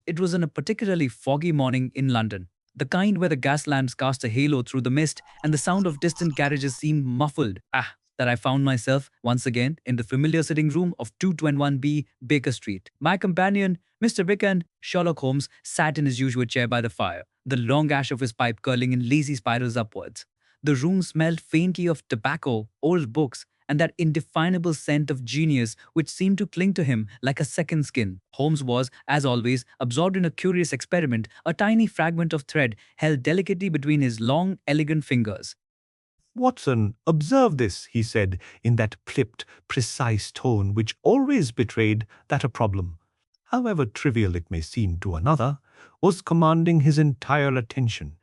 It was on a particularly foggy morning in London, the kind where the gas lamps cast a halo through the mist and the sound of distant carriages seemed muffled. That I found myself once again in the familiar sitting room of 221B Baker Street. My companion, Mr. Wickham, Sherlock Holmes, sat in his usual chair by the fire, the long ash of his pipe curling in lazy spirals upwards. The room smelled faintly of tobacco, old books, and that indefinable scent of genius which seemed to cling to him like a second skin. Holmes was, as always, absorbed in a curious experiment, a tiny fragment of thread held delicately between his long, elegant fingers. Watson, observe this, he said, in that clipped, precise tone which always betrayed that a problem, however trivial it may seem to another, was commanding his entire attention.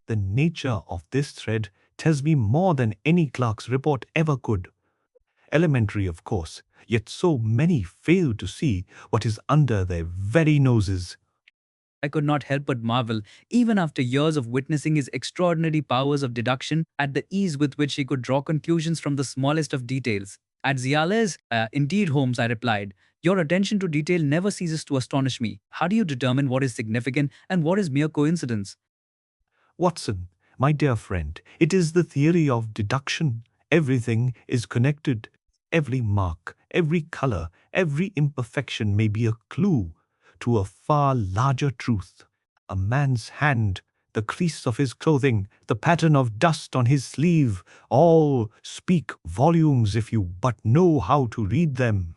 The nature of this thread tells me more than any clerk's report ever could. Elementary, of course, yet so many fail to see what is under their very noses. I could not help but marvel, even after years of witnessing his extraordinary powers of deduction, at the ease with which he could draw conclusions from the smallest of details. At Ziales, indeed, Holmes, I replied, your attention to detail never ceases to astonish me. How do you determine what is significant and what is mere coincidence? Watson, my dear friend, it is the theory of deduction. Everything is connected. Every mark, every color, every imperfection may be a clue to a far larger truth. A man's hand, the crease of his clothing, the pattern of dust on his sleeve, all speak volumes if you but know how to read them.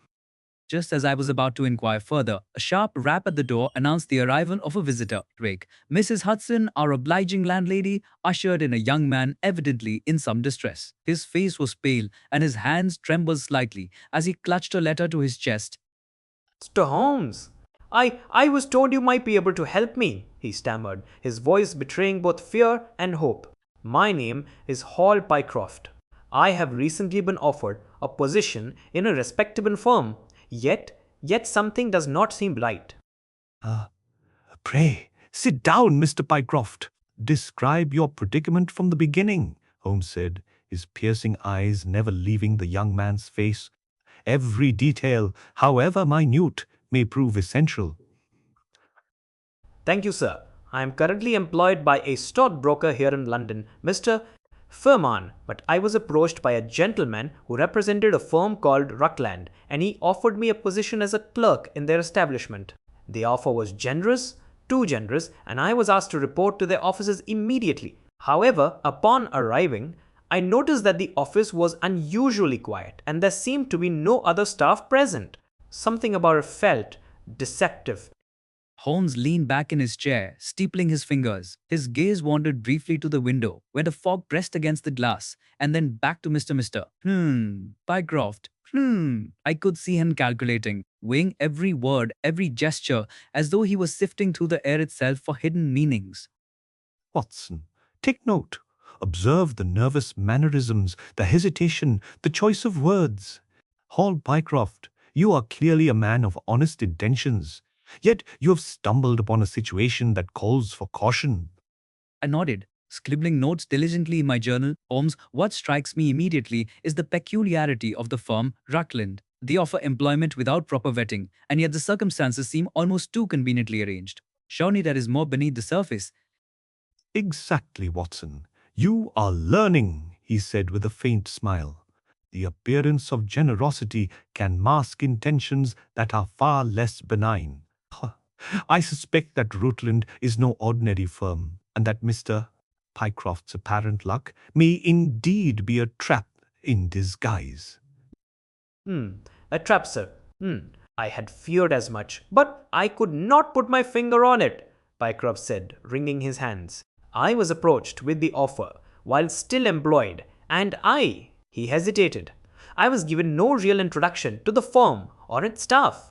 Just as I was about to inquire further, a sharp rap at the door announced the arrival of a visitor. Drake, Mrs. Hudson, our obliging landlady, ushered in a young man evidently in some distress. His face was pale and his hands trembled slightly as he clutched a letter to his chest. Mr. Holmes, I was told you might be able to help me, he stammered, his voice betraying both fear and hope. My name is Hall Pycroft. I have recently been offered a position in a respectable firm. Yet something does not seem right. Pray, sit down, Mr. Pycroft. Describe your predicament from the beginning, Holmes said, his piercing eyes never leaving the young man's face. Every detail, however minute, may prove essential. Thank you, sir. I am currently employed by a stockbroker here in London, Mr. Firman, but I was approached by a gentleman who represented a firm called Rutland, and he offered me a position as a clerk in their establishment. The offer was generous, too generous, and I was asked to report to their offices immediately. However, upon arriving, I noticed that the office was unusually quiet, and there seemed to be no other staff present. Something about it felt deceptive. Holmes leaned back in his chair, steepling his fingers. His gaze wandered briefly to the window, where the fog pressed against the glass, and then back to Mr. Pycroft. I could see him calculating, weighing every word, every gesture, as though he was sifting through the air itself for hidden meanings. Watson, take note. Observe the nervous mannerisms, the hesitation, the choice of words. Hall Pycroft, you are clearly a man of honest intentions. Yet you have stumbled upon a situation that calls for caution. I nodded, scribbling notes diligently in my journal. Holmes, what strikes me immediately is the peculiarity of the firm Rutland. They offer employment without proper vetting, and yet the circumstances seem almost too conveniently arranged. Surely there is more beneath the surface. Exactly, Watson. You are learning, he said with a faint smile. The appearance of generosity can mask intentions that are far less benign. I suspect that Rutland is no ordinary firm, and that Mr. Pycroft's apparent luck may indeed be a trap in disguise. A trap, sir. I had feared as much, but I could not put my finger on it, Pycroft said, wringing his hands. I was approached with the offer while still employed, and he hesitated. I was given no real introduction to the firm or its staff.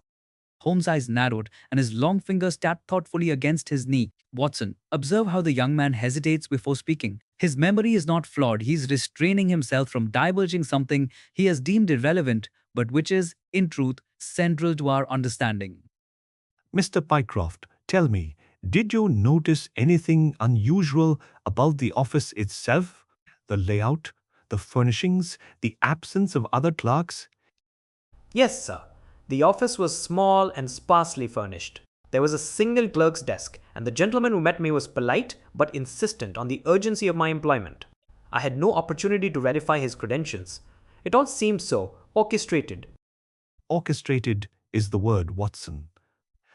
Holmes' eyes narrowed and his long fingers tapped thoughtfully against his knee. Watson, observe how the young man hesitates before speaking. His memory is not flawed. He is restraining himself from divulging something he has deemed irrelevant, but which is, in truth, central to our understanding. Mr. Pycroft, tell me, did you notice anything unusual about the office itself? The layout, the furnishings, the absence of other clerks? Yes, sir. The office was small and sparsely furnished. There was a single clerk's desk, and the gentleman who met me was polite but insistent on the urgency of my employment. I had no opportunity to verify his credentials. It all seemed so orchestrated. Orchestrated is the word, Watson.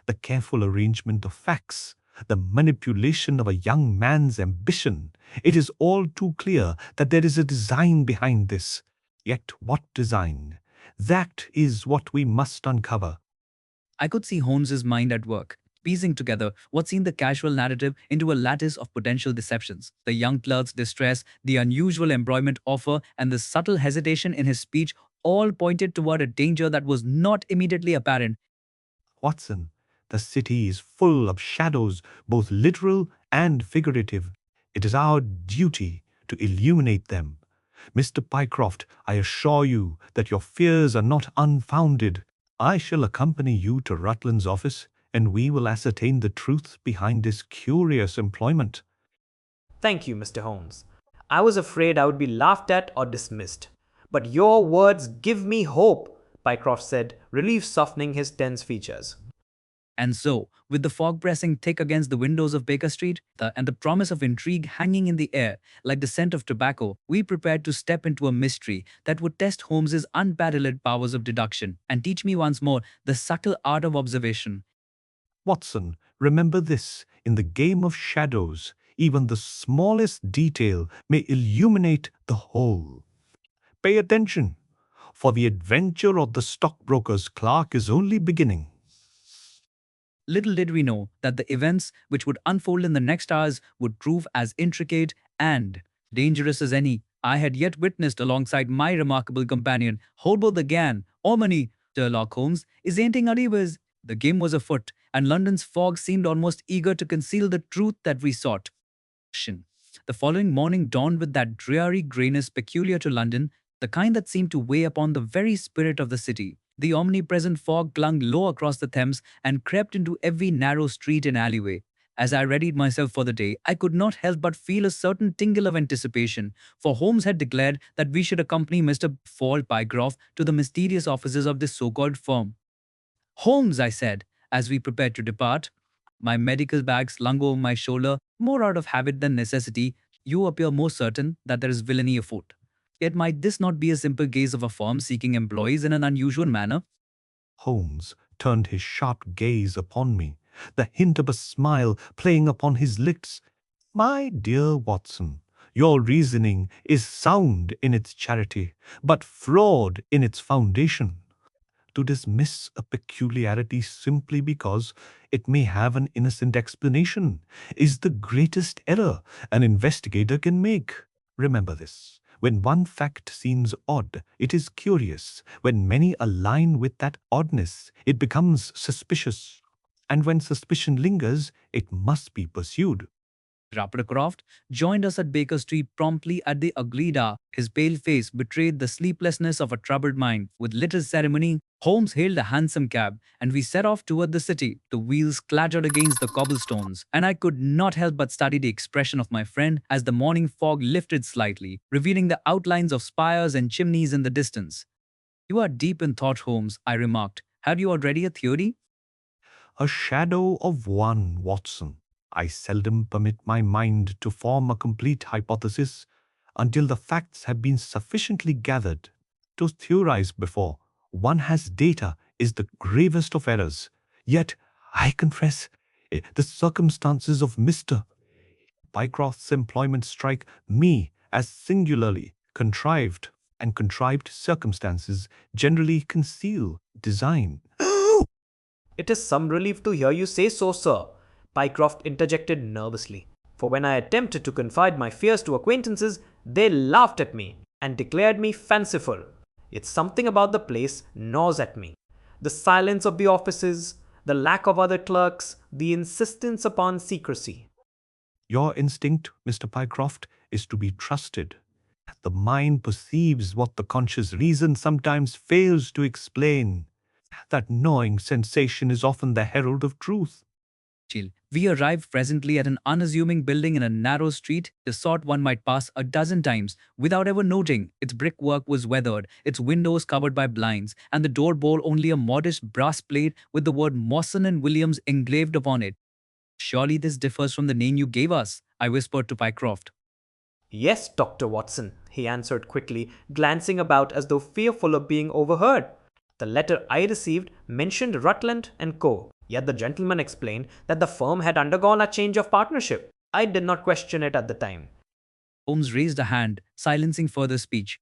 The careful arrangement of facts, the manipulation of a young man's ambition. It is all too clear that there is a design behind this. Yet what design? That is what we must uncover. I could see Holmes's mind at work, piecing together what seemed the casual narrative into a lattice of potential deceptions. The young clerk's distress, the unusual employment offer, and the subtle hesitation in his speech all pointed toward a danger that was not immediately apparent. Watson, the city is full of shadows, both literal and figurative. It is our duty to illuminate them. Mr. Pycroft, I assure you that your fears are not unfounded. I shall accompany you to Rutland's office, and we will ascertain the truth behind this curious employment. Thank you, Mr. Holmes. I was afraid I would be laughed at or dismissed. But your words give me hope, Pycroft said, relief softening his tense features. And so, with the fog pressing thick against the windows of Baker Street and the promise of intrigue hanging in the air like the scent of tobacco, we prepared to step into a mystery that would test Holmes's unparalleled powers of deduction and teach me once more the subtle art of observation. Watson, remember this, in the game of shadows, even the smallest detail may illuminate the whole. Pay attention, for the adventure of the stockbroker's clerk is only beginning. Little did we know that the events which would unfold in the next hours would prove as intricate and dangerous as any I had yet witnessed alongside my remarkable companion, Holbo the Gan, Omani, Sherlock Holmes, is ainting Arrivas. The game was afoot, and London's fog seemed almost eager to conceal the truth that we sought. The following morning dawned with that dreary greyness peculiar to London, the kind that seemed to weigh upon the very spirit of the city. The omnipresent fog clung low across the Thames and crept into every narrow street and alleyway. As I readied myself for the day, I could not help but feel a certain tingle of anticipation, for Holmes had declared that we should accompany Mr. Pycroft to the mysterious offices of this so-called firm. Holmes, I said, as we prepared to depart, my medical bag slung over my shoulder, more out of habit than necessity, you appear more certain that there is villainy afoot. Yet might this not be a simple case of a firm seeking employees in an unusual manner? Holmes turned his sharp gaze upon me, the hint of a smile playing upon his lips. My dear Watson, your reasoning is sound in its charity, but flawed in its foundation. To dismiss a peculiarity simply because it may have an innocent explanation is the greatest error an investigator can make. Remember this. When one fact seems odd, it is curious. When many align with that oddness, it becomes suspicious. And when suspicion lingers, it must be pursued. Pycroft joined us at Baker Street promptly at the agreed hour. His pale face betrayed the sleeplessness of a troubled mind. With little ceremony, Holmes hailed a hansom cab, and we set off toward the city. The wheels clattered against the cobblestones, and I could not help but study the expression of my friend as the morning fog lifted slightly, revealing the outlines of spires and chimneys in the distance. You are deep in thought, Holmes, I remarked. Have you already a theory? A shadow of one, Watson. I seldom permit my mind to form a complete hypothesis until the facts have been sufficiently gathered. To theorize before one has data is the gravest of errors. Yet, I confess, the circumstances of Mr. Pycroft's employment strike me as singularly contrived, and contrived circumstances generally conceal design. It is some relief to hear you say so, sir, Pycroft interjected nervously. For when I attempted to confide my fears to acquaintances, they laughed at me and declared me fanciful. Yet something about the place gnaws at me. The silence of the offices, the lack of other clerks, the insistence upon secrecy. Your instinct, Mr. Pycroft, is to be trusted. The mind perceives what the conscious reason sometimes fails to explain. That gnawing sensation is often the herald of truth. Chill. We arrived presently at an unassuming building in a narrow street, the sort one might pass a dozen times without ever noting. Its brickwork was weathered, its windows covered by blinds, and the door bore only a modest brass plate with the word Mawson and Williams engraved upon it. Surely this differs from the name you gave us, I whispered to Pycroft. Yes, Dr. Watson, he answered quickly, glancing about as though fearful of being overheard. The letter I received mentioned Rutland and Co., yet the gentleman explained that the firm had undergone a change of partnership. I did not question it at the time. Holmes raised a hand, silencing further speech.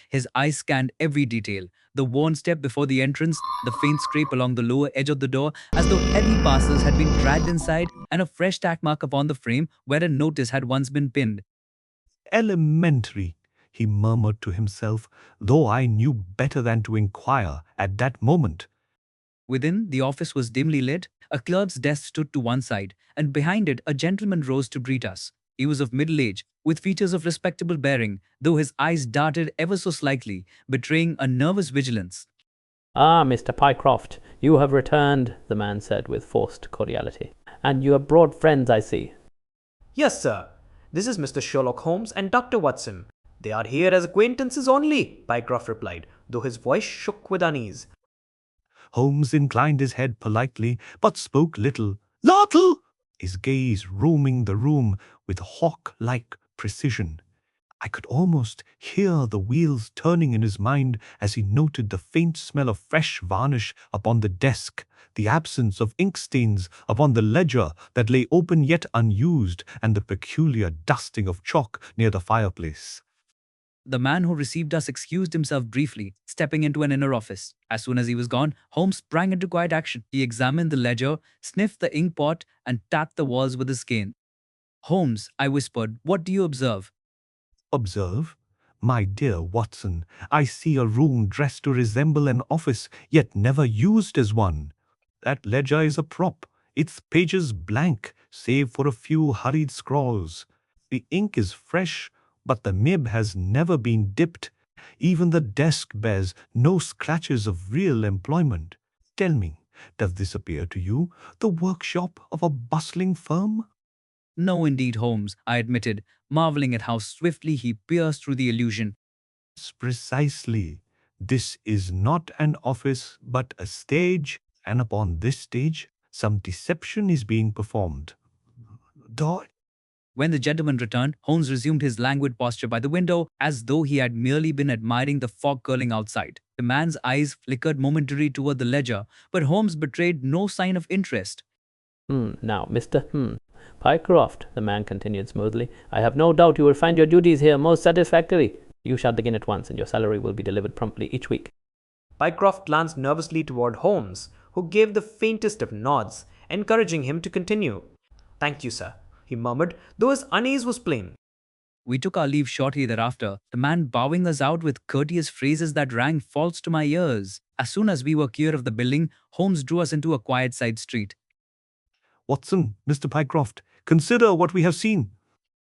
His eyes scanned every detail. The worn step before the entrance, the faint scrape along the lower edge of the door, as though heavy passers had been dragged inside, and a fresh tack mark upon the frame where a notice had once been pinned. Elementary, he murmured to himself, though I knew better than to inquire at that moment. Within, the office was dimly lit. A clerk's desk stood to one side, and behind it a gentleman rose to greet us. He was of middle age, with features of respectable bearing, though his eyes darted ever so slightly, betraying a nervous vigilance. Ah, Mr. Pycroft, you have returned, the man said with forced cordiality. And you have brought friends, I see. Yes, sir. This is Mr. Sherlock Holmes and Dr. Watson. They are here as acquaintances only, Pycroft replied, though his voice shook with unease. Holmes inclined his head politely, but spoke little. Lartle! His gaze roaming the room with hawk-like precision. I could almost hear the wheels turning in his mind as he noted the faint smell of fresh varnish upon the desk, the absence of ink stains upon the ledger that lay open yet unused, and the peculiar dusting of chalk near the fireplace. The man who received us excused himself briefly, stepping into an inner office. As soon as he was gone, Holmes sprang into quiet action. He examined the ledger, sniffed the ink pot, and tapped the walls with his cane. Holmes, I whispered, what do you observe? Observe, my dear Watson, I see a room dressed to resemble an office, yet never used as one. That ledger is a prop, its pages blank, save for a few hurried scrawls. The ink is fresh, but the nib has never been dipped. Even the desk bears no scratches of real employment. Tell me, does this appear to you the workshop of a bustling firm? No, indeed, Holmes, I admitted, marveling at how swiftly he pierced through the illusion. Precisely. This is not an office, but a stage, and upon this stage, some deception is being performed. Doyle? When the gentleman returned, Holmes resumed his languid posture by the window, as though he had merely been admiring the fog curling outside. The man's eyes flickered momentarily toward the ledger, but Holmes betrayed no sign of interest. Now, Mr. Pycroft, the man continued smoothly, I have no doubt you will find your duties here most satisfactory. You shall begin at once, and your salary will be delivered promptly each week. Pycroft glanced nervously toward Holmes, who gave the faintest of nods, encouraging him to continue. Thank you, sir, he murmured, though his unease was plain. We took our leave shortly thereafter, the man bowing us out with courteous phrases that rang false to my ears. As soon as we were clear of the building, Holmes drew us into a quiet side street. Watson, Mr. Pycroft, consider what we have seen.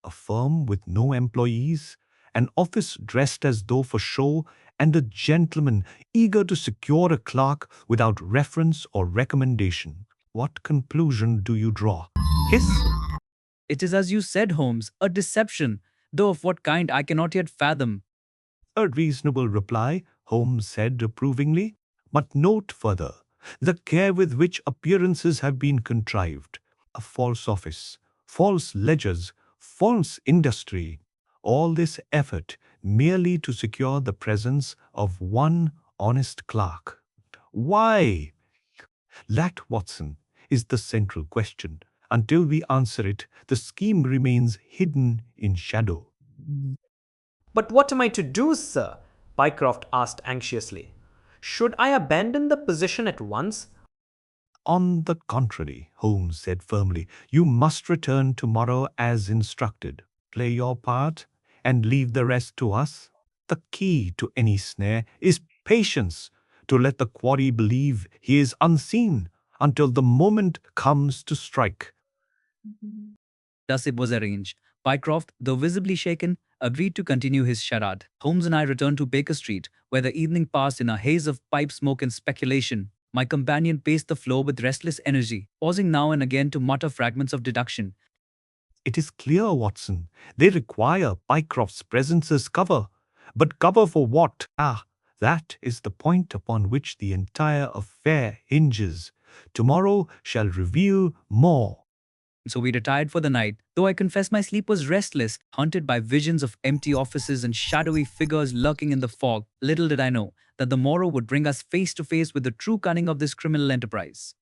A firm with no employees, an office dressed as though for show, and a gentleman eager to secure a clerk without reference or recommendation. What conclusion do you draw? Hiss? It is as you said, Holmes, a deception, though of what kind I cannot yet fathom. A reasonable reply, Holmes said approvingly. But note further the care with which appearances have been contrived. A false office, false ledgers, false industry. All this effort merely to secure the presence of one honest clerk. Why? That, Watson, is the central question. Until we answer it, the scheme remains hidden in shadow. But what am I to do, sir? Pycroft asked anxiously. Should I abandon the position at once? On the contrary, Holmes said firmly, you must return tomorrow as instructed. Play your part and leave the rest to us. The key to any snare is patience, to let the quarry believe he is unseen until the moment comes to strike. Thus it was arranged. Pycroft, though visibly shaken, agreed to continue his charade. Holmes and I returned to Baker Street, where the evening passed in a haze of pipe smoke and speculation. My companion paced the floor with restless energy, pausing now and again to mutter fragments of deduction. It is clear, Watson. They require Pycroft's presence as cover. But cover for what? Ah, that is the point upon which the entire affair hinges. Tomorrow shall reveal more. So we retired for the night, though I confess my sleep was restless, haunted by visions of empty offices and shadowy figures lurking in the fog. Little did I know that the morrow would bring us face to face with the true cunning of this criminal enterprise.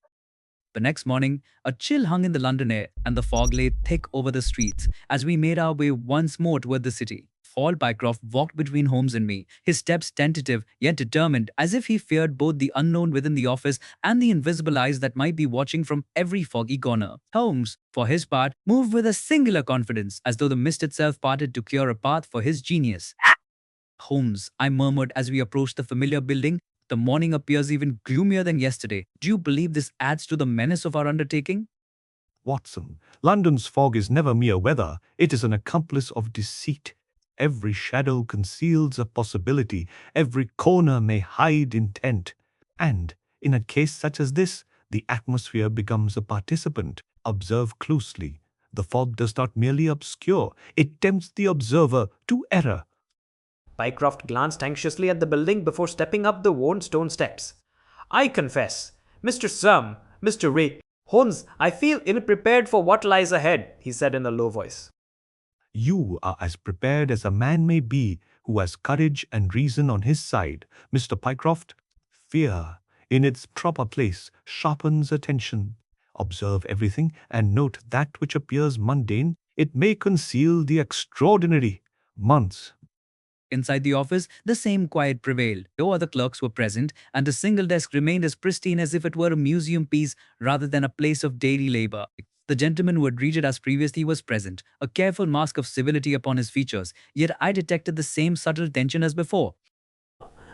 The next morning, a chill hung in the London air, and the fog lay thick over the streets as we made our way once more toward the city. Paul Pycroft walked between Holmes and me, his steps tentative yet determined, as if he feared both the unknown within the office and the invisible eyes that might be watching from every foggy corner. Holmes, for his part, moved with a singular confidence, as though the mist itself parted to clear a path for his genius. Holmes, I murmured as we approached the familiar building, the morning appears even gloomier than yesterday. Do you believe this adds to the menace of our undertaking? Watson, London's fog is never mere weather. It is an accomplice of deceit. Every shadow conceals a possibility. Every corner may hide intent. And, in a case such as this, the atmosphere becomes a participant. Observe closely. The fog does not merely obscure, it tempts the observer to error. Pycroft glanced anxiously at the building before stepping up the worn stone steps. I confess, Mr. Sum, Mr. Ray, Holmes, I feel ill-prepared for what lies ahead, he said in a low voice. You are as prepared as a man may be who has courage and reason on his side, Mr. Pycroft. Fear, in its proper place, sharpens attention. Observe everything and note that which appears mundane. It may conceal the extraordinary. Months. Inside the office, the same quiet prevailed. No other clerks were present, and the single desk remained as pristine as if it were a museum piece rather than a place of daily labor. The gentleman who had greeted us previously was present, a careful mask of civility upon his features, yet I detected the same subtle tension as before.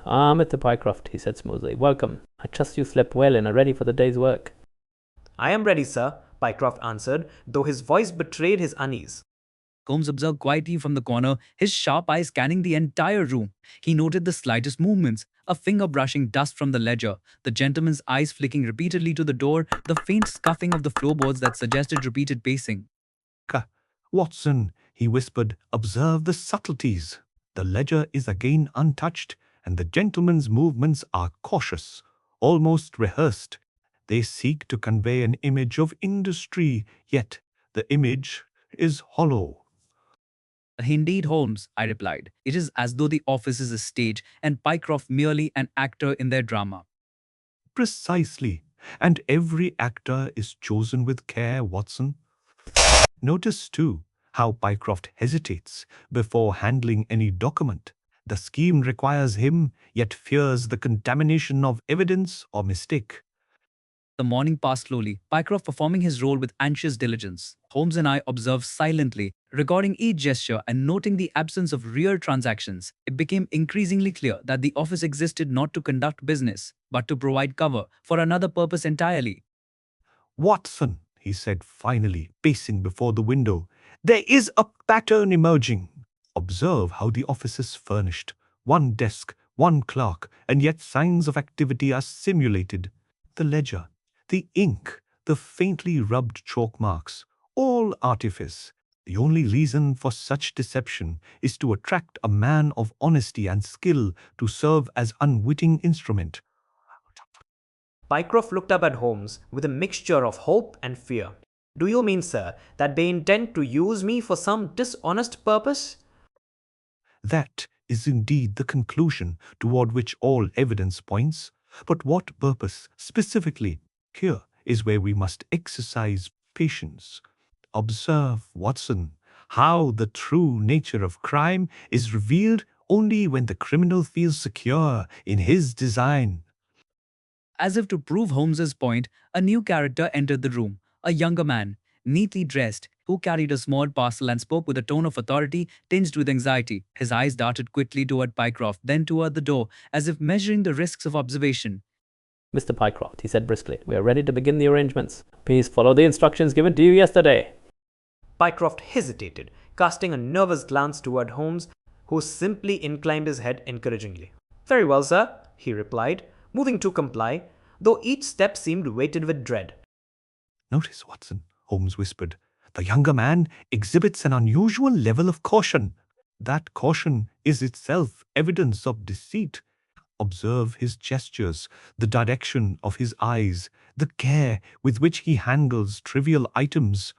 Ah, Mr. Pycroft, he said smoothly. Welcome. I trust you slept well and are ready for the day's work. I am ready, sir, Pycroft answered, though his voice betrayed his unease. Holmes observed quietly from the corner, his sharp eyes scanning the entire room. He noted the slightest movements, a finger brushing dust from the ledger, the gentleman's eyes flicking repeatedly to the door, the faint scuffing of the floorboards that suggested repeated pacing. Watson, he whispered, observe the subtleties. The ledger is again untouched, and the gentleman's movements are cautious, almost rehearsed. They seek to convey an image of industry, yet the image is hollow. Indeed, Holmes, I replied. It is as though the office is a stage and Pycroft merely an actor in their drama. Precisely. And every actor is chosen with care, Watson. Notice, too, how Pycroft hesitates before handling any document. The scheme requires him, yet fears the contamination of evidence or mistake. The morning passed slowly, Pycroft performing his role with anxious diligence. Holmes and I observed silently, recording each gesture and noting the absence of real transactions. It became increasingly clear that the office existed not to conduct business, but to provide cover for another purpose entirely. Watson, he said finally, pacing before the window, there is a pattern emerging. Observe how the office is furnished. One desk, one clerk, and yet signs of activity are simulated. The ledger, the ink, the faintly rubbed chalk marks, all artifice. The only reason for such deception is to attract a man of honesty and skill to serve as unwitting instrument. Pycroft looked up at Holmes with a mixture of hope and fear. Do you mean, sir, that they intend to use me for some dishonest purpose? That is indeed the conclusion toward which all evidence points. But what purpose specifically? Here is where we must exercise patience. Observe, Watson, how the true nature of crime is revealed only when the criminal feels secure in his design. As if to prove Holmes's point, a new character entered the room, a younger man, neatly dressed, who carried a small parcel and spoke with a tone of authority tinged with anxiety. His eyes darted quickly toward Pycroft, then toward the door, as if measuring the risks of observation. Mr. Pycroft, he said briskly, we are ready to begin the arrangements. Please follow the instructions given to you yesterday. Pycroft hesitated, casting a nervous glance toward Holmes, who simply inclined his head encouragingly. Very well, sir, he replied, moving to comply. though each step seemed weighted with dread. Notice, Watson, Holmes whispered. The younger man exhibits an unusual level of caution. That caution is itself evidence of deceit. Observe his gestures, the direction of his eyes, the care with which he handles trivial items.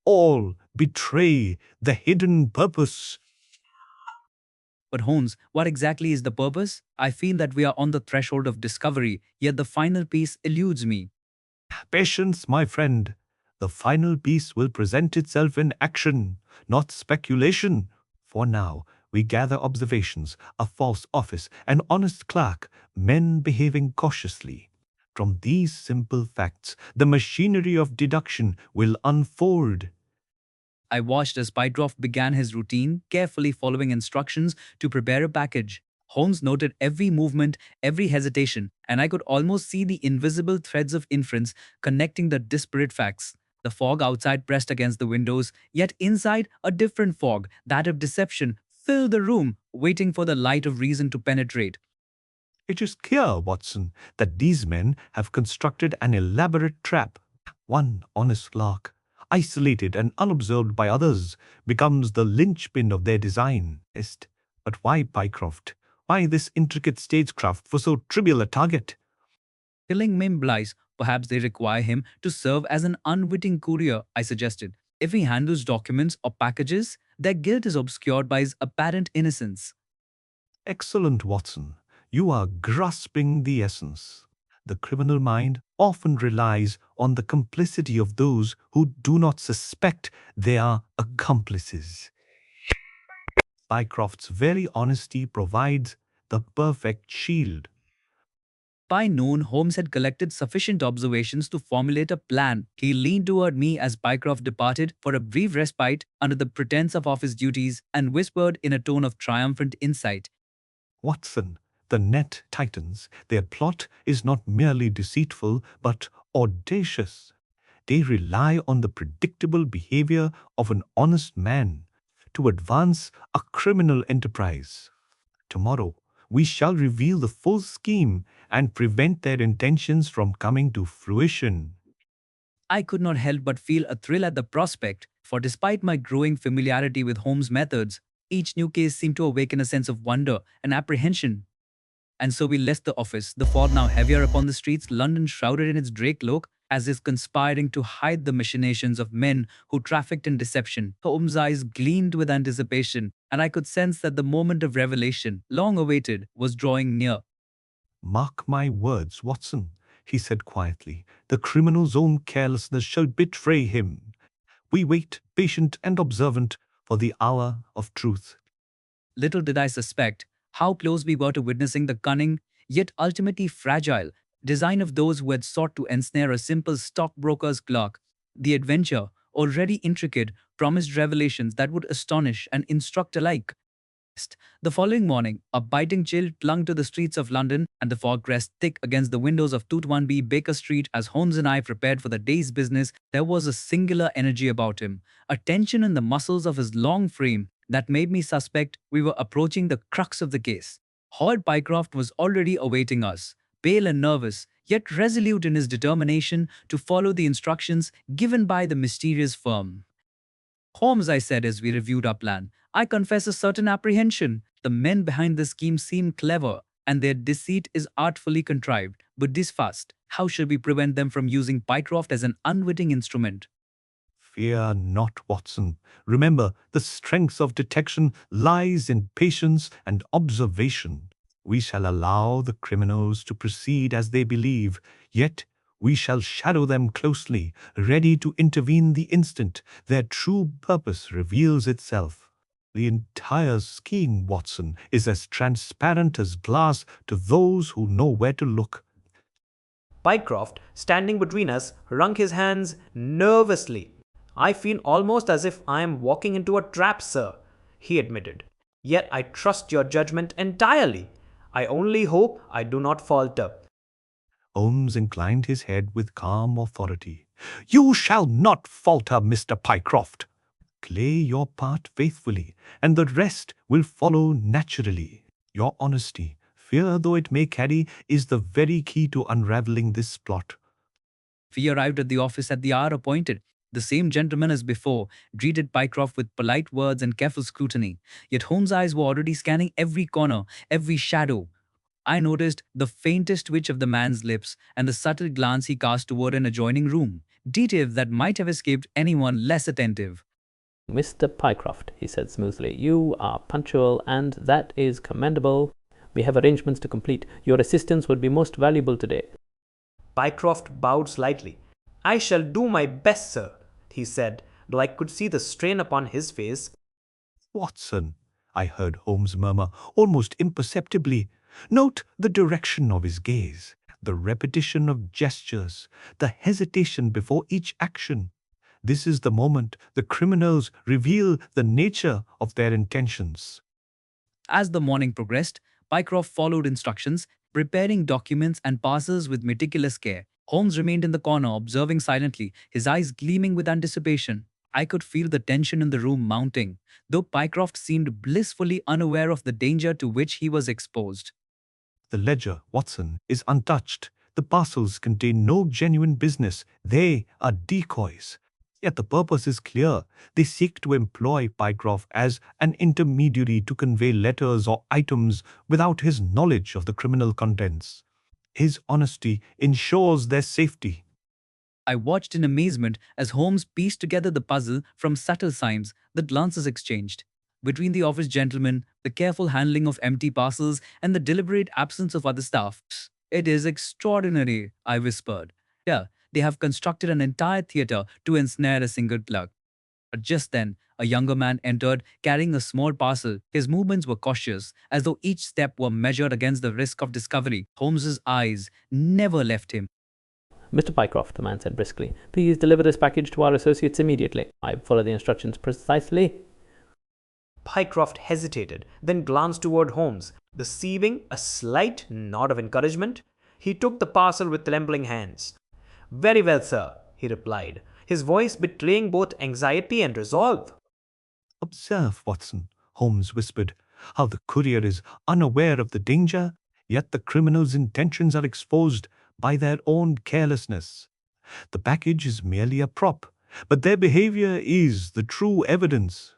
All betray the hidden purpose. But Holmes, what exactly is the purpose? I feel that we are on the threshold of discovery, yet the final piece eludes me. Patience, my friend. The final piece will present itself in action, not speculation. For now, we gather observations, a false office, an honest clerk, men behaving cautiously. From these simple facts, the machinery of deduction will unfold. I watched as Pycroft began his routine, carefully following instructions to prepare a package. Holmes noted every movement, every hesitation, and I could almost see the invisible threads of inference connecting the disparate facts. The fog outside pressed against the windows, yet inside a different fog, that of deception, filled the room, waiting for the light of reason to penetrate. It is clear, Watson, that these men have constructed an elaborate trap. One honest clerk, isolated and unobserved by others, becomes the linchpin of their design. But why Pycroft? Why this intricate stagecraft for so trivial a target? Killing him implies perhaps they require him to serve as an unwitting courier, I suggested. If he handles documents or packages, their guilt is obscured by his apparent innocence. Excellent, Watson. You are grasping the essence. The criminal mind often relies on the complicity of those who do not suspect they are accomplices. Pycroft's very honesty provides the perfect shield. By noon, Holmes had collected sufficient observations to formulate a plan. He leaned toward me as Pycroft departed for a brief respite under the pretense of office duties and whispered in a tone of triumphant insight. Watson, the net tightens. Their plot is not merely deceitful, but audacious. They rely on the predictable behavior of an honest man to advance a criminal enterprise. Tomorrow, we shall reveal the full scheme and prevent their intentions from coming to fruition. I could not help but feel a thrill at the prospect, for despite my growing familiarity with Holmes' methods, each new case seemed to awaken a sense of wonder and apprehension. And so we left the office, the fog now heavier upon the streets, London shrouded in its grey cloak, as if conspiring to hide the machinations of men who trafficked in deception. Holmes' eyes gleamed with anticipation, and I could sense that the moment of revelation, long awaited, was drawing near. Mark my words, Watson, he said quietly. The criminal's own carelessness shall betray him. We wait, patient and observant, for the hour of truth. Little did I suspect how close we were to witnessing the cunning, yet ultimately fragile, design of those who had sought to ensnare a simple stockbroker's clerk. The adventure, already intricate, promised revelations that would astonish and instruct alike. The following morning, a biting chill clung to the streets of London, and the fog pressed thick against the windows of 221B Baker Street. As Holmes and I prepared for the day's business, there was a singular energy about him, a tension in the muscles of his long frame that made me suspect we were approaching the crux of the case. Howard Pycroft was already awaiting us, pale and nervous, yet resolute in his determination to follow the instructions given by the mysterious firm. Holmes, I said as we reviewed our plan, I confess a certain apprehension. The men behind this scheme seem clever, and their deceit is artfully contrived. But this fast, how should we prevent them from using Pycroft as an unwitting instrument? Fear not, Watson. Remember, the strength of detection lies in patience and observation. We shall allow the criminals to proceed as they believe, yet we shall shadow them closely, ready to intervene the instant their true purpose reveals itself. The entire scheme, Watson, is as transparent as glass to those who know where to look. Pycroft, standing between us, wrung his hands nervously. I feel almost as if I am walking into a trap, sir, he admitted. Yet I trust your judgment entirely. I only hope I do not falter. Holmes inclined his head with calm authority. You shall not falter, Mr. Pycroft. Play your part faithfully, and the rest will follow naturally. Your honesty, fear though it may carry, is the very key to unraveling this plot. We arrived at the office at the hour appointed. The same gentleman as before greeted Pycroft with polite words and careful scrutiny. Yet Holmes' eyes were already scanning every corner, every shadow. I noticed the faintest twitch of the man's lips and the subtle glance he cast toward an adjoining room, details that might have escaped anyone less attentive. Mr. Pycroft, he said smoothly, you are punctual, and that is commendable. We have arrangements to complete. Your assistance would be most valuable today. Pycroft bowed slightly. I shall do my best, sir, he said, though I could see the strain upon his face. Watson, I heard Holmes murmur, almost imperceptibly. Note the direction of his gaze, the repetition of gestures, the hesitation before each action. This is the moment the criminals reveal the nature of their intentions. As the morning progressed, Pycroft followed instructions, preparing documents and parcels with meticulous care. Holmes remained in the corner, observing silently, his eyes gleaming with anticipation. I could feel the tension in the room mounting, though Pycroft seemed blissfully unaware of the danger to which he was exposed. The ledger, Watson, is untouched. The parcels contain no genuine business. They are decoys. Yet the purpose is clear. They seek to employ Pycroft as an intermediary to convey letters or items without his knowledge of the criminal contents. His honesty ensures their safety. I watched in amazement as Holmes pieced together the puzzle from subtle signs, the glances exchanged. Between the office gentlemen, the careful handling of empty parcels, and the deliberate absence of other staff. It is extraordinary, I whispered. Yeah, they have constructed an entire theatre to ensnare a single clerk. But just then, a younger man entered, carrying a small parcel. His movements were cautious, as though each step were measured against the risk of discovery. Holmes's eyes never left him. Mr. Pycroft, the man said briskly, please deliver this package to our associates immediately. I follow the instructions precisely. Pycroft hesitated, then glanced toward Holmes. Receiving a slight nod of encouragement, he took the parcel with trembling hands. Very well, sir, he replied, his voice betraying both anxiety and resolve. Observe, Watson, Holmes whispered, how the courier is unaware of the danger, yet the criminal's intentions are exposed by their own carelessness. The package is merely a prop, but their behavior is the true evidence.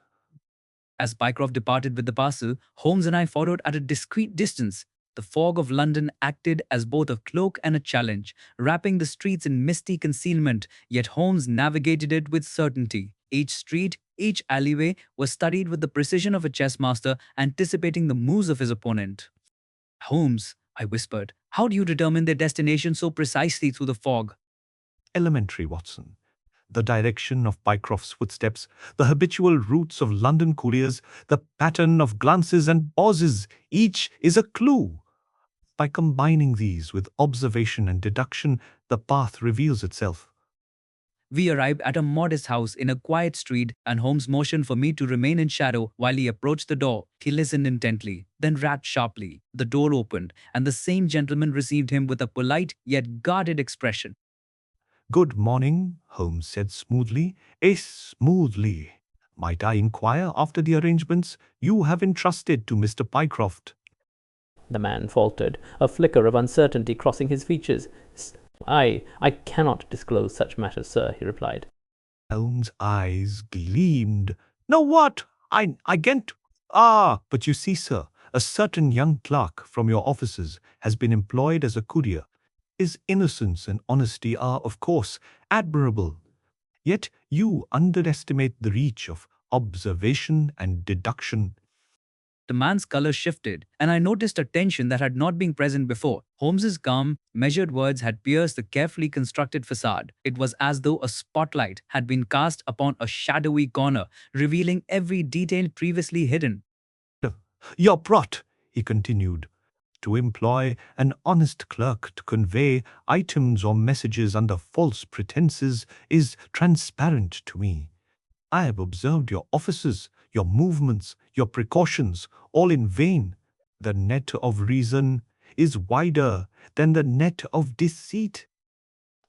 As Pycroft departed with the parcel, Holmes and I followed at a discreet distance. The fog of London acted as both a cloak and a challenge, wrapping the streets in misty concealment, yet Holmes navigated it with certainty. Each street, each alleyway was studied with the precision of a chess master, anticipating the moves of his opponent. Holmes, I whispered, how do you determine their destination so precisely through the fog? Elementary, Watson. The direction of Pycroft's footsteps, the habitual routes of London couriers, the pattern of glances and pauses, each is a clue. By combining these with observation and deduction, the path reveals itself. We arrived at a modest house in a quiet street, and Holmes motioned for me to remain in shadow while he approached the door. He listened intently, then rapped sharply. The door opened, and the same gentleman received him with a polite yet guarded expression. Good morning, Holmes said smoothly. Smoothly. Might I inquire after the arrangements you have entrusted to Mr. Pycroft? The man faltered, a flicker of uncertainty crossing his features. I cannot disclose such matters, sir, he replied. Holmes' eyes gleamed. No, what? I can't. But you see, sir, a certain young clerk from your offices has been employed as a courier. His innocence and honesty are, of course, admirable. Yet you underestimate the reach of observation and deduction. The man's color shifted, and I noticed a tension that had not been present before. Holmes's calm, measured words had pierced the carefully constructed facade. It was as though a spotlight had been cast upon a shadowy corner, revealing every detail previously hidden. Your plot, he continued, to employ an honest clerk to convey items or messages under false pretenses is transparent to me. I have observed your offices, your movements, your precautions, all in vain. The net of reason is wider than the net of deceit.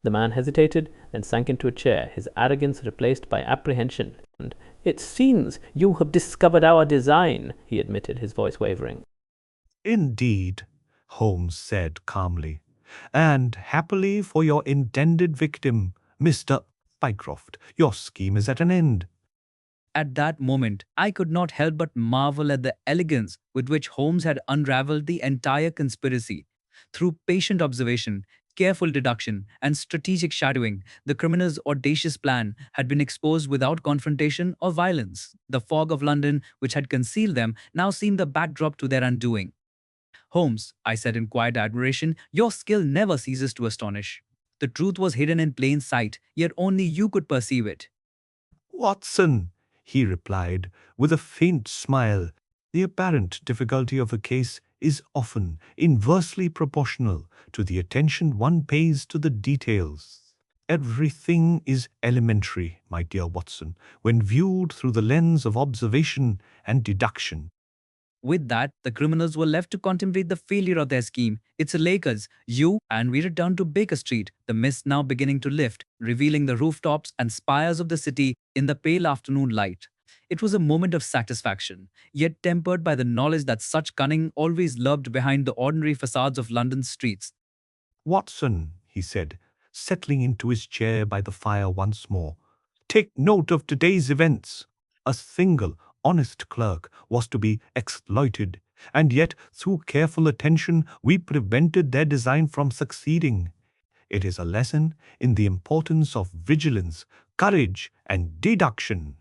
The man hesitated, then sank into a chair, his arrogance replaced by apprehension. And it seems you have discovered our design, he admitted, his voice wavering. Indeed, Holmes said calmly. And happily for your intended victim, Mr. Pycroft, your scheme is at an end. At that moment, I could not help but marvel at the elegance with which Holmes had unraveled the entire conspiracy. Through patient observation, careful deduction, and strategic shadowing, the criminal's audacious plan had been exposed without confrontation or violence. The fog of London, which had concealed them, now seemed the backdrop to their undoing. Holmes, I said in quiet admiration, your skill never ceases to astonish. The truth was hidden in plain sight, yet only you could perceive it. Watson, he replied, with a faint smile, the apparent difficulty of a case is often inversely proportional to the attention one pays to the details. Everything is elementary, my dear Watson, when viewed through the lens of observation and deduction. With that, the criminals were left to contemplate the failure of their scheme. It's a Lakers, you, and we returned to Baker Street, the mist now beginning to lift, revealing the rooftops and spires of the city in the pale afternoon light. It was a moment of satisfaction, yet tempered by the knowledge that such cunning always lurked behind the ordinary facades of London's streets. Watson, he said, settling into his chair by the fire once more, take note of today's events. A single, honest clerk was to be exploited, and yet through careful attention we prevented their design from succeeding. It is a lesson in the importance of vigilance, courage, and deduction.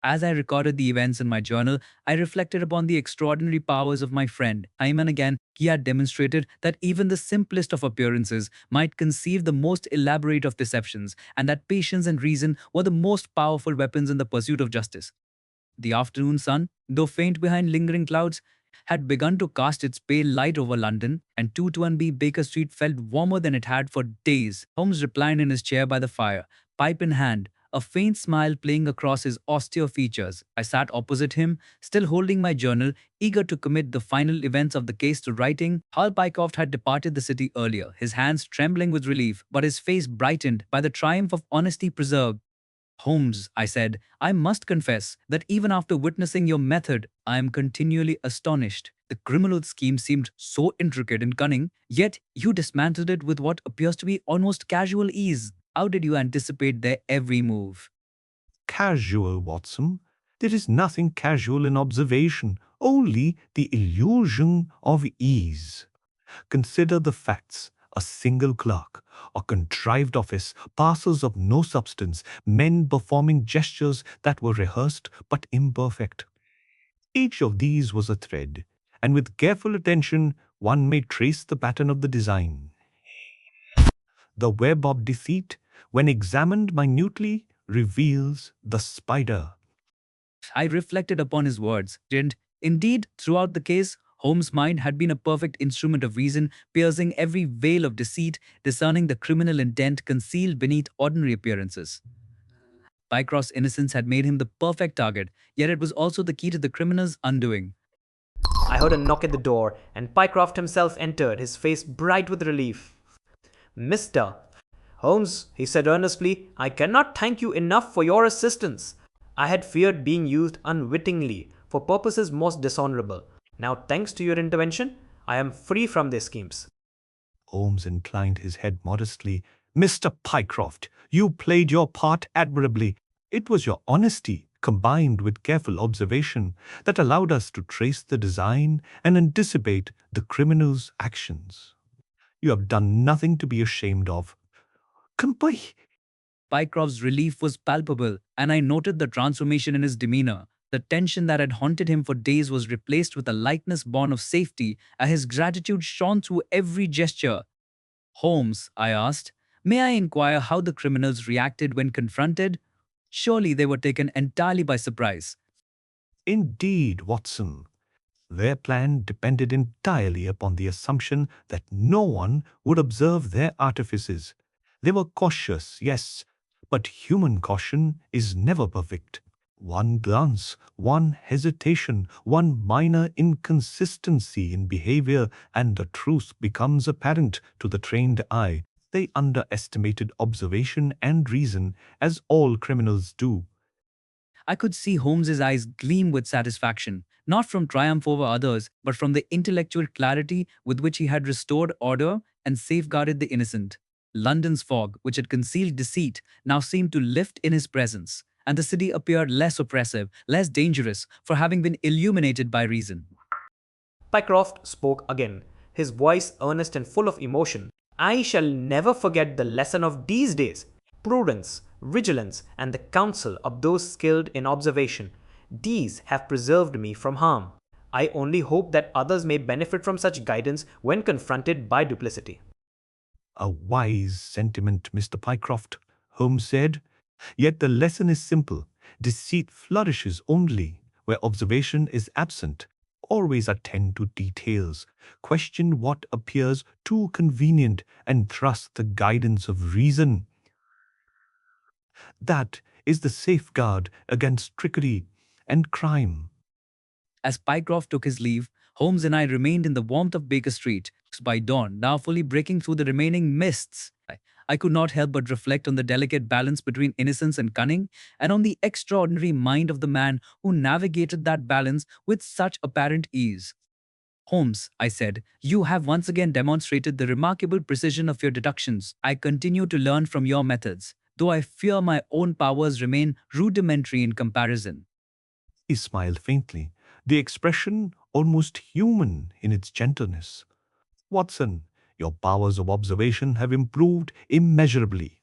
As I recorded the events in my journal, I reflected upon the extraordinary powers of my friend. Time and again, he had demonstrated that even the simplest of appearances might conceive the most elaborate of deceptions, and that patience and reason were the most powerful weapons in the pursuit of justice. The afternoon sun, though faint behind lingering clouds, had begun to cast its pale light over London, and 221B Baker Street felt warmer than it had for days. Holmes reclined in his chair by the fire, pipe in hand, a faint smile playing across his austere features. I sat opposite him, still holding my journal, eager to commit the final events of the case to writing. Hal Pycroft had departed the city earlier, his hands trembling with relief, but his face brightened by the triumph of honesty preserved. Holmes, I said, I must confess that even after witnessing your method, I am continually astonished. The criminal scheme seemed so intricate and cunning, yet you dismantled it with what appears to be almost casual ease. How did you anticipate their every move? Casual, Watson. There is nothing casual in observation, only the illusion of ease. Consider the facts. A single clerk, a contrived office, parcels of no substance, men performing gestures that were rehearsed but imperfect. Each of these was a thread, and with careful attention one may trace the pattern of the design. The web of deceit, when examined minutely, reveals the spider. I reflected upon his words, and indeed, throughout the case, Holmes' mind had been a perfect instrument of reason, piercing every veil of deceit, discerning the criminal intent concealed beneath ordinary appearances. Pycroft's innocence had made him the perfect target, yet it was also the key to the criminal's undoing. I heard a knock at the door, and Pycroft himself entered, his face bright with relief. Mr. Holmes, he said earnestly, I cannot thank you enough for your assistance. I had feared being used unwittingly for purposes most dishonorable. Now, thanks to your intervention, I am free from their schemes. Holmes inclined his head modestly. Mr. Pycroft, you played your part admirably. It was your honesty, combined with careful observation, that allowed us to trace the design and anticipate the criminal's actions. You have done nothing to be ashamed of. Compy. Pycroft's relief was palpable, and I noted the transformation in his demeanor. The tension that had haunted him for days was replaced with a lightness born of safety, and his gratitude shone through every gesture. Holmes, I asked, may I inquire how the criminals reacted when confronted? Surely they were taken entirely by surprise. Indeed, Watson. Their plan depended entirely upon the assumption that no one would observe their artifices. They were cautious, yes, but human caution is never perfect. One glance, one hesitation, one minor inconsistency in behavior, and the truth becomes apparent to the trained eye. They underestimated observation and reason, as all criminals do. I could see Holmes's eyes gleam with satisfaction. not from triumph over others, but from the intellectual clarity with which he had restored order and safeguarded the innocent. London's fog, which had concealed deceit, now seemed to lift in his presence, and the city appeared less oppressive, less dangerous, for having been illuminated by reason. Pycroft spoke again, his voice earnest and full of emotion. I shall never forget the lesson of these days. Prudence, vigilance, and the counsel of those skilled in observation. These have preserved me from harm. I only hope that others may benefit from such guidance when confronted by duplicity. A wise sentiment, Mr. Pycroft, Holmes said. Yet the lesson is simple. Deceit flourishes only where observation is absent. Always attend to details. Question what appears too convenient and trust the guidance of reason. That is the safeguard against trickery and crime. As Pycroft took his leave, Holmes and I remained in the warmth of Baker Street. By dawn, now fully breaking through the remaining mists, I could not help but reflect on the delicate balance between innocence and cunning, and on the extraordinary mind of the man who navigated that balance with such apparent ease. Holmes, I said, you have once again demonstrated the remarkable precision of your deductions. I continue to learn from your methods, though I fear my own powers remain rudimentary in comparison. He smiled faintly, the expression almost human in its gentleness. Watson, your powers of observation have improved immeasurably.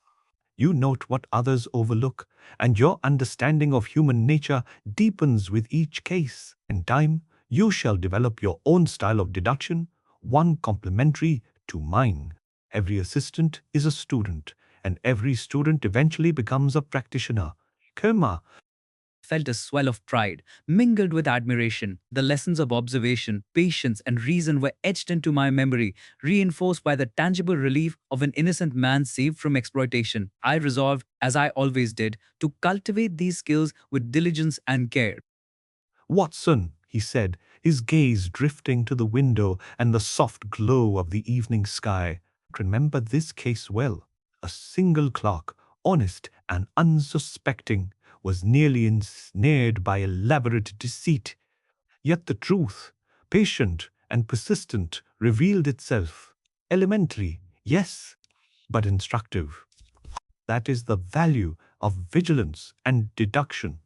You note what others overlook, and your understanding of human nature deepens with each case. In time, you shall develop your own style of deduction, one complementary to mine. Every assistant is a student, and every student eventually becomes a practitioner. Koma, Felt a swell of pride, mingled with admiration. The lessons of observation, patience, and reason were etched into my memory, reinforced by the tangible relief of an innocent man saved from exploitation. I resolved, as I always did, to cultivate these skills with diligence and care. Watson, he said, his gaze drifting to the window and the soft glow of the evening sky. Remember this case well. A single clerk, honest and unsuspecting, was nearly ensnared by elaborate deceit. Yet the truth, patient and persistent, revealed itself. Elementary, yes, but instructive. That is the value of vigilance and deduction.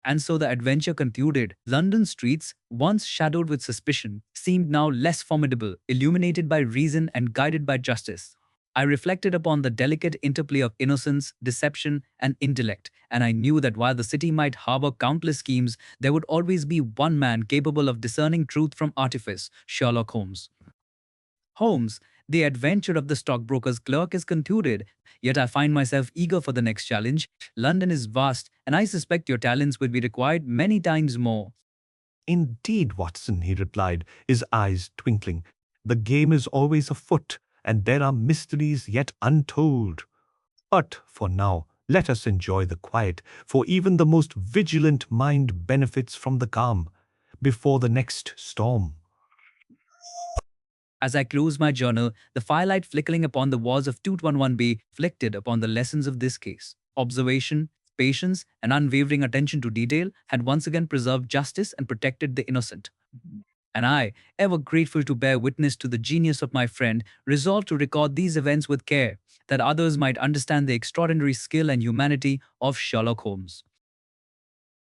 And so the adventure concluded. London streets, once shadowed with suspicion, seemed now less formidable, illuminated by reason and guided by justice. I reflected upon the delicate interplay of innocence, deception, and intellect, and I knew that while the city might harbor countless schemes, there would always be one man capable of discerning truth from artifice: Sherlock Holmes. Holmes, the adventure of the stockbroker's clerk is concluded, yet I find myself eager for the next challenge. London is vast, and I suspect your talents would be required many times more. Indeed, Watson, he replied, his eyes twinkling. The game is always afoot, and there are mysteries yet untold. But for now, let us enjoy the quiet, for even the most vigilant mind benefits from the calm before the next storm. As I closed my journal, the firelight flickering upon the walls of 211B reflected upon the lessons of this case. Observation, patience, and unwavering attention to detail had once again preserved justice and protected the innocent. And I, ever grateful to bear witness to the genius of my friend, resolved to record these events with care, that others might understand the extraordinary skill and humanity of Sherlock Holmes.